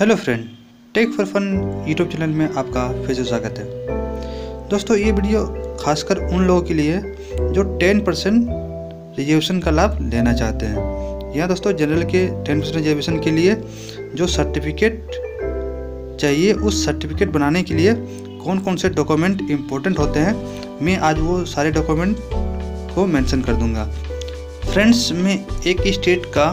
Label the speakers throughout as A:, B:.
A: Hello friend, tech for fun YouTube channel में आपका फिर से स्वागत है। दोस्तों, ये वीडियो खासकर उन लोगों के लिए जो 10% रिजर्वेशन का लाभ लेना चाहते हैं। यहाँ दोस्तों जनरल के 10% रिजर्वेशन के लिए जो सर्टिफिकेट चाहिए, उस सर्टिफिकेट बनाने के लिए कौन कौन से डॉक्यूमेंट इम्पोर्टेंट होते हैं, मैं आज वो सारे डॉक्यूमेंट को मेंशन कर दूंगा। फ्रेंड्स, मैं एक स्टेट का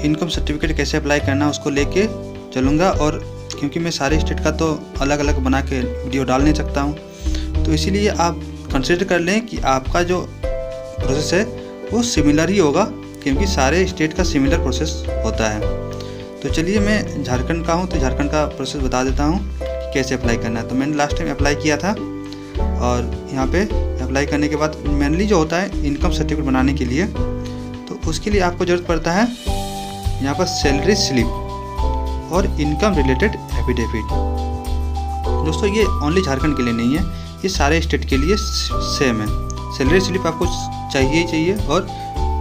A: इनकम सर्टिफिकेट कैसे अप्लाई करना है उसको लेके चलूँगा, और क्योंकि मैं सारे स्टेट का तो अलग अलग बना के वीडियो डाल नहीं सकता हूँ, तो इसीलिए आप कंसिडर कर लें कि आपका जो प्रोसेस है वो सिमिलर ही होगा, क्योंकि सारे स्टेट का सिमिलर प्रोसेस होता है। तो चलिए, मैं झारखंड का हूँ तो झारखंड का प्रोसेस बता देता हूँ कि कैसे अप्लाई करना है। तो मैंने लास्ट टाइम अप्लाई किया था, और यहाँ पे अप्लाई करने के बाद मेनली जो होता है इनकम सर्टिफिकेट बनाने के लिए, तो उसके लिए आपको ज़रूरत पड़ता है यहाँ पर सैलरी स्लिप और इनकम रिलेटेड एफिडेविट। दोस्तों, ये ओनली झारखंड के लिए नहीं है, ये सारे स्टेट के लिए सेम है। सैलरी स्लिप आपको चाहिए ही चाहिए, और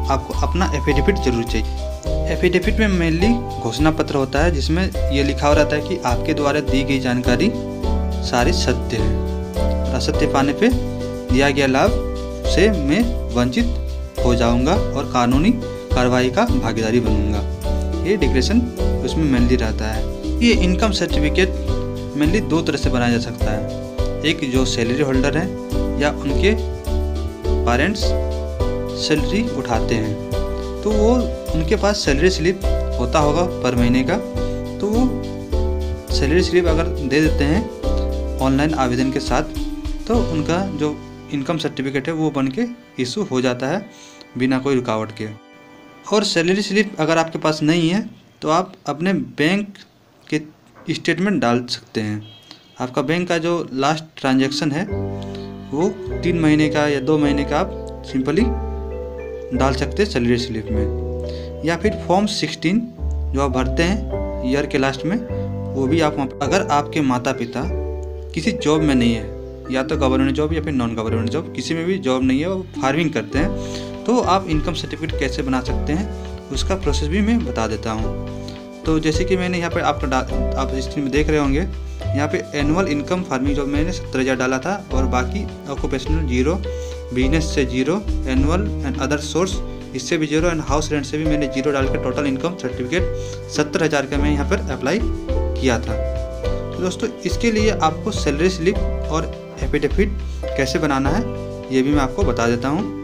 A: आपको अपना एफिडेविट जरूर चाहिए। एफिडेविट में मेनली घोषणा पत्र होता है, जिसमें ये लिखा हुआ रहता है कि आपके द्वारा दी गई जानकारी सारी सत्य है, असत्य पाने पे दिया गया लाभ से मैं वंचित हो जाऊंगा और कानूनी कार्रवाई का भागीदारी बनूंगा। ये डिक्लेरेशन उसमें मेनली रहता है। ये इनकम सर्टिफिकेट मेनली दो तरह से बनाया जा सकता है। एक जो सैलरी होल्डर है या उनके पेरेंट्स सैलरी उठाते हैं, तो वो उनके पास सैलरी स्लिप होता होगा पर महीने का, तो वो सैलरी स्लिप अगर दे देते हैं ऑनलाइन आवेदन के साथ, तो उनका जो इनकम सर्टिफिकेट है वो बन के इशू हो जाता है बिना कोई रुकावट के। और सैलरी स्लिप अगर आपके पास नहीं है तो आप अपने बैंक के स्टेटमेंट डाल सकते हैं। आपका बैंक का जो लास्ट ट्रांजैक्शन है वो 3 महीने का या 2 महीने का आप सिंपली डाल सकते हैं सैलरी स्लिप में। या फिर फॉर्म 16 जो आप भरते हैं ईयर के लास्ट में, वो भी आप अगर आपके माता पिता किसी जॉब में नहीं है, या तो गवर्नमेंट जॉब या फिर नॉन गवर्नमेंट जॉब, किसी में भी जॉब नहीं है, वो फार्मिंग करते हैं, तो आप इनकम सर्टिफिकेट कैसे बना सकते हैं उसका प्रोसेस भी मैं बता देता हूँ। तो जैसे कि मैंने यहाँ पर आप स्क्रीन में देख रहे होंगे, यहाँ पे एनुअल इनकम फार्मिंग जॉब मैंने 17,000 डाला था, और बाकी ऑक्यूपेशनल 0, बिजनेस से 0, एनुअल एंड अदर सोर्स इससे भी 0, एंड हाउस रेंट से भी मैंने 0 डाल के टोटल इनकम सर्टिफिकेट 70,000 का मैं यहाँ पर अप्लाई किया था। तो दोस्तों, इसके लिए आपको सैलरी स्लिप और एफिडेविट कैसे बनाना है ये भी मैं आपको बता देता हूँ।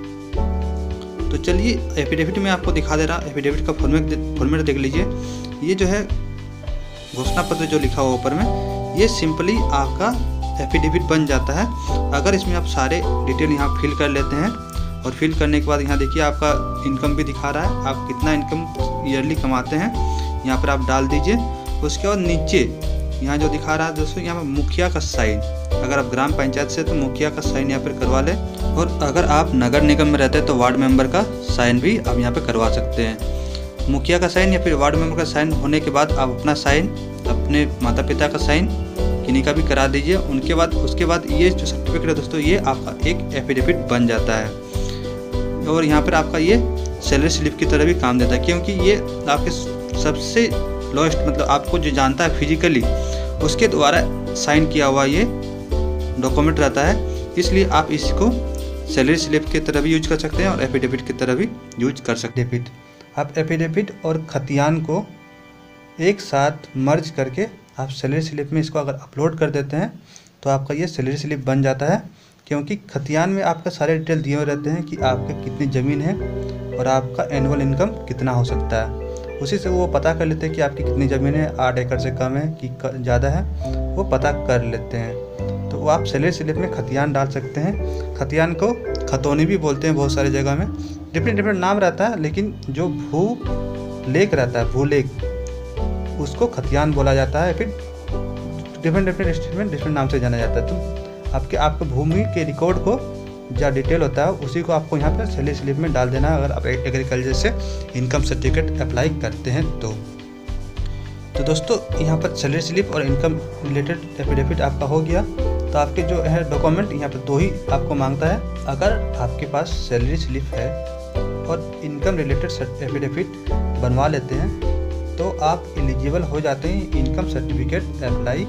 A: तो चलिए, एफिडेविट में आपको दिखा दे रहा, एफिडेविट का फॉर्मेट देख लीजिए। ये जो है घोषणा पत्र जो लिखा हुआ ऊपर में, ये सिंपली आपका एफिडेविट बन जाता है अगर इसमें आप सारे डिटेल यहाँ फिल कर लेते हैं। और फिल करने के बाद यहाँ देखिए आपका इनकम भी दिखा रहा है, आप कितना इनकम ईयरली कमाते हैं यहाँ पर आप डाल दीजिए। उसके बाद नीचे यहाँ जो दिखा रहा है दोस्तों, यहाँ पर मुखिया का साइन, अगर आप ग्राम पंचायत से तो मुखिया का साइन यहाँ पर करवा लें, और अगर आप नगर निगम में रहते हैं तो वार्ड मेंबर का साइन भी आप यहाँ पे करवा सकते हैं। मुखिया का साइन या फिर वार्ड मेंबर का साइन होने के बाद आप अपना साइन, अपने माता पिता का साइन, किन्हीं का भी करा दीजिए। उसके बाद ये जो सर्टिफिकेट है दोस्तों, ये आपका एक एफिडेविट बन जाता है, और यहाँ पर आपका ये सैलरी स्लिप की तरह भी काम देता है, क्योंकि ये आपके सबसे लोएस्ट, मतलब आपको जो जानता है फिजिकली, उसके द्वारा साइन किया हुआ ये डॉक्यूमेंट रहता है। इसलिए आप इसको सैलरी स्लिप की तरह भी यूज कर सकते हैं और एफिडेविट की तरह भी यूज कर सकते हैं। आप एफिडेविट और खतियान को एक साथ मर्ज करके आप सैलरी स्लिप में इसको अगर अपलोड कर देते हैं तो आपका ये सैलरी स्लिप बन जाता है, क्योंकि खतियान में आपका सारे डिटेल दिए हुए रहते हैं कि आपके कितनी ज़मीन है और आपका एनुअल इनकम कितना हो सकता है। उसी से वो पता कर लेते हैं कि आपकी कितनी ज़मीन है, 8 एकड़ से कम है कि ज़्यादा है, वो पता कर लेते हैं। तो वो आप सैलरी स्लिप में खतियान डाल सकते हैं। खतियान को खतौनी भी बोलते हैं, बहुत सारी जगह में डिफरेंट नाम रहता है, लेकिन जो भू लेख रहता है, भूलेख, उसको खतियान बोला जाता है। फिर डिफरेंट स्टेट में डिफरेंट नाम से जाना जाता है। तो आपके भूमि के रिकॉर्ड को जो डिटेल होता है उसी को आपको यहाँ पर सैलरी स्लिप में डाल देना है, अगर आप एग्रीकल्चर से इनकम सर्टिफिकेट अप्लाई करते हैं तो दोस्तों, यहाँ पर सैलरी स्लिप और इनकम रिलेटेड एफिडेविट आपका हो गया। तो आपके जो है डॉक्यूमेंट यहाँ पर 2 ही आपको मांगता है। अगर आपके पास सैलरी स्लिप है और इनकम रिलेटेड एफिडेविट बनवा लेते हैं तो आप एलिजिबल हो जाते हैं इनकम सर्टिफिकेट अप्लाई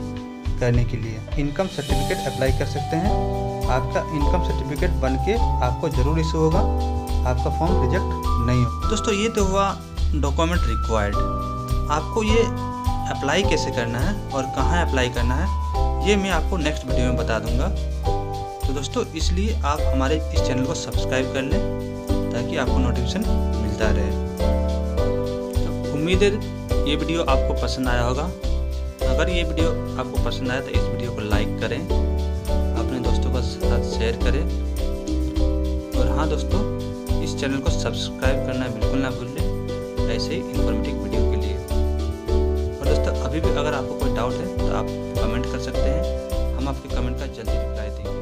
A: करने के लिए। इनकम सर्टिफिकेट अप्लाई कर सकते हैं। आपका इनकम सर्टिफिकेट बन के आपको ज़रूर इशू होगा, आपका फॉर्म रिजेक्ट नहीं हो। दोस्तों ये तो हुआ डॉक्यूमेंट रिक्वायर्ड। आपको ये अप्लाई कैसे करना है और कहाँ अप्लाई करना है ये मैं आपको नेक्स्ट वीडियो में बता दूंगा। तो दोस्तों इसलिए आप हमारे इस चैनल को सब्सक्राइब कर लें ताकि आपको नोटिफिकेशन मिलता रहे। तो उम्मीद है ये वीडियो आपको पसंद आया होगा। अगर ये वीडियो आपको पसंद आया तो इस वीडियो को लाइक करें, अपने दोस्तों के साथ शेयर करें और हाँ दोस्तों इस चैनल को सब्सक्राइब करना बिल्कुल ना भूलें ऐसे ही इन्फॉर्मेटिव वीडियो के लिए। और दोस्तों अभी भी अगर आपको कोई डाउट है तो आप कमेंट कर सकते हैं, हम आपके कमेंट का जल्दी रिप्लाई देंगे।